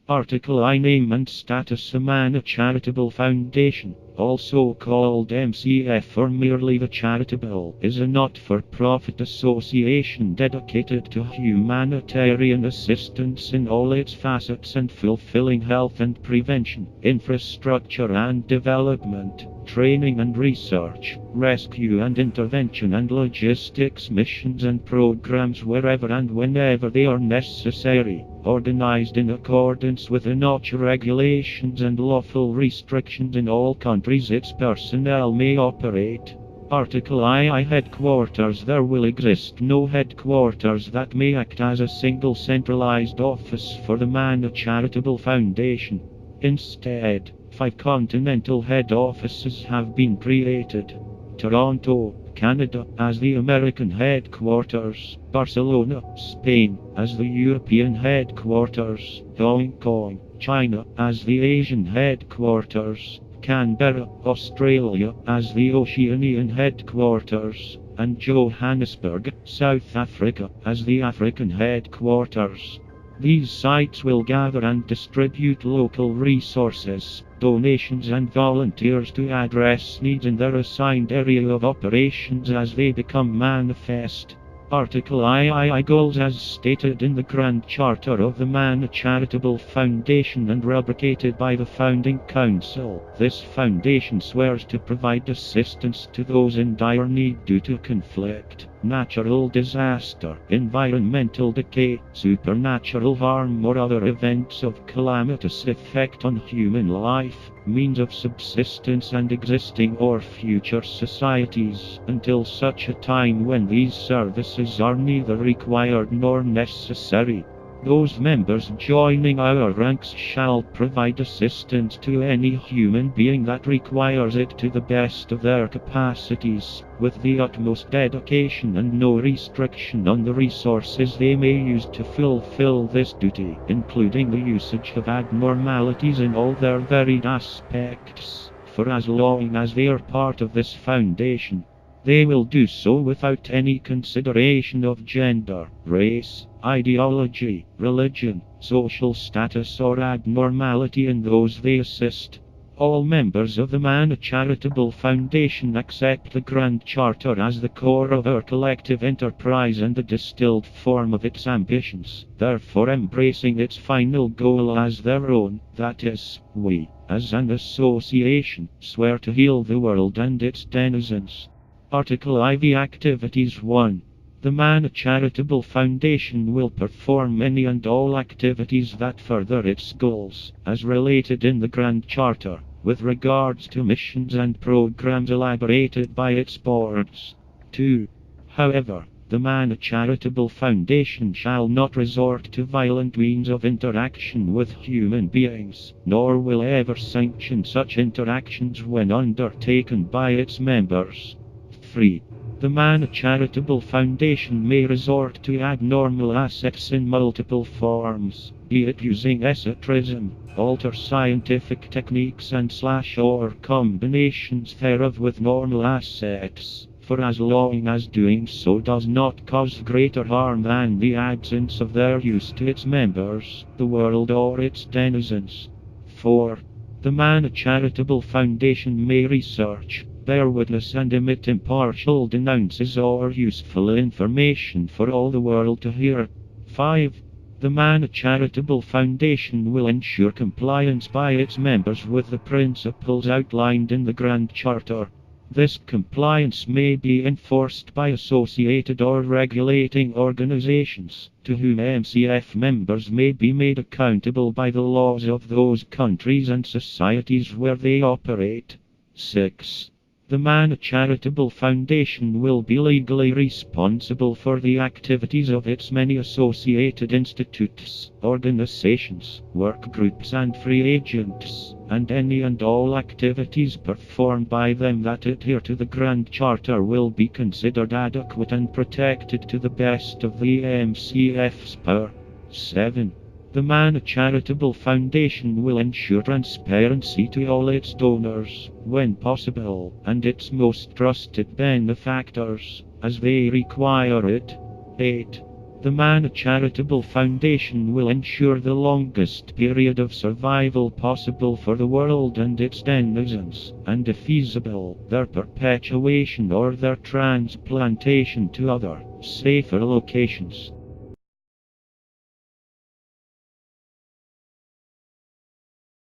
Article I. Name and status. The Manna Charitable Foundation, also called MCF or merely the Charitable, is a not-for-profit association dedicated to humanitarian assistance in all its facets and fulfilling health and prevention, infrastructure and development, training and research, rescue and intervention and logistics missions and programs wherever and whenever they are necessary, organized in accordance with OCHA regulations and lawful restrictions in all countries its personnel may operate. Article II. Headquarters. There will exist no headquarters that may act as a single centralized office for the Manna Charitable Foundation. Instead, 5 continental head offices have been created. Toronto, Canada, as the American headquarters, Barcelona, Spain, as the European headquarters, Hong Kong, China, as the Asian headquarters, Canberra, Australia, as the Oceanian headquarters, and Johannesburg, South Africa, as the African headquarters. These sites will gather and distribute local resources, donations and volunteers to address needs in their assigned area of operations as they become manifest. Article II. Goals as stated in the Grand Charter of the Manna Charitable Foundation and rubricated by the Founding Council. This foundation swears to provide assistance to those in dire need due to conflict, natural disaster, environmental decay, supernatural harm or other events of calamitous effect on human life, means of subsistence and existing or future societies, until such a time when these services are neither required nor necessary. Those members joining our ranks shall provide assistance to any human being that requires it to the best of their capacities, with the utmost dedication and no restriction on the resources they may use to fulfill this duty, including the usage of abnormalities in all their varied aspects, for as long as they are part of this foundation. They will do so without any consideration of gender, race, ideology, religion, social status or abnormality in those they assist. All members of the Manna Charitable Foundation accept the Grand Charter as the core of our collective enterprise and the distilled form of its ambitions, therefore embracing its final goal as their own, that is, we, as an association, swear to heal the world and its denizens. Article IV. Activities 1. The Manna Charitable Foundation will perform any and all activities that further its goals, as related in the Grand Charter, with regards to missions and programs elaborated by its boards. 2. However, the Manna Charitable Foundation shall not resort to violent means of interaction with human beings, nor will ever sanction such interactions when undertaken by its members. 3. The Manna Charitable Foundation may resort to abnormal assets in multiple forms, be it using esoterism, alter scientific techniques and/or combinations thereof with normal assets, for as long as doing so does not cause greater harm than the absence of their use to its members, the world or its denizens. 4. The Manna Charitable Foundation may research, bear witness and emit impartial denounces or useful information for all the world to hear. 5. The Manna Charitable Foundation will ensure compliance by its members with the principles outlined in the Grand Charter. This compliance may be enforced by associated or regulating organizations, to whom MCF members may be made accountable by the laws of those countries and societies where they operate. 6. The Manna Charitable Foundation will be legally responsible for the activities of its many associated institutes, organizations, work groups and free agents, and any and all activities performed by them that adhere to the Grand Charter will be considered adequate and protected to the best of the MCF's power. 7. The Manna Charitable Foundation will ensure transparency to all its donors, when possible, and its most trusted benefactors, as they require it. 8. The Manna Charitable Foundation will ensure the longest period of survival possible for the world and its denizens, and if feasible, their perpetuation or their transplantation to other, safer locations.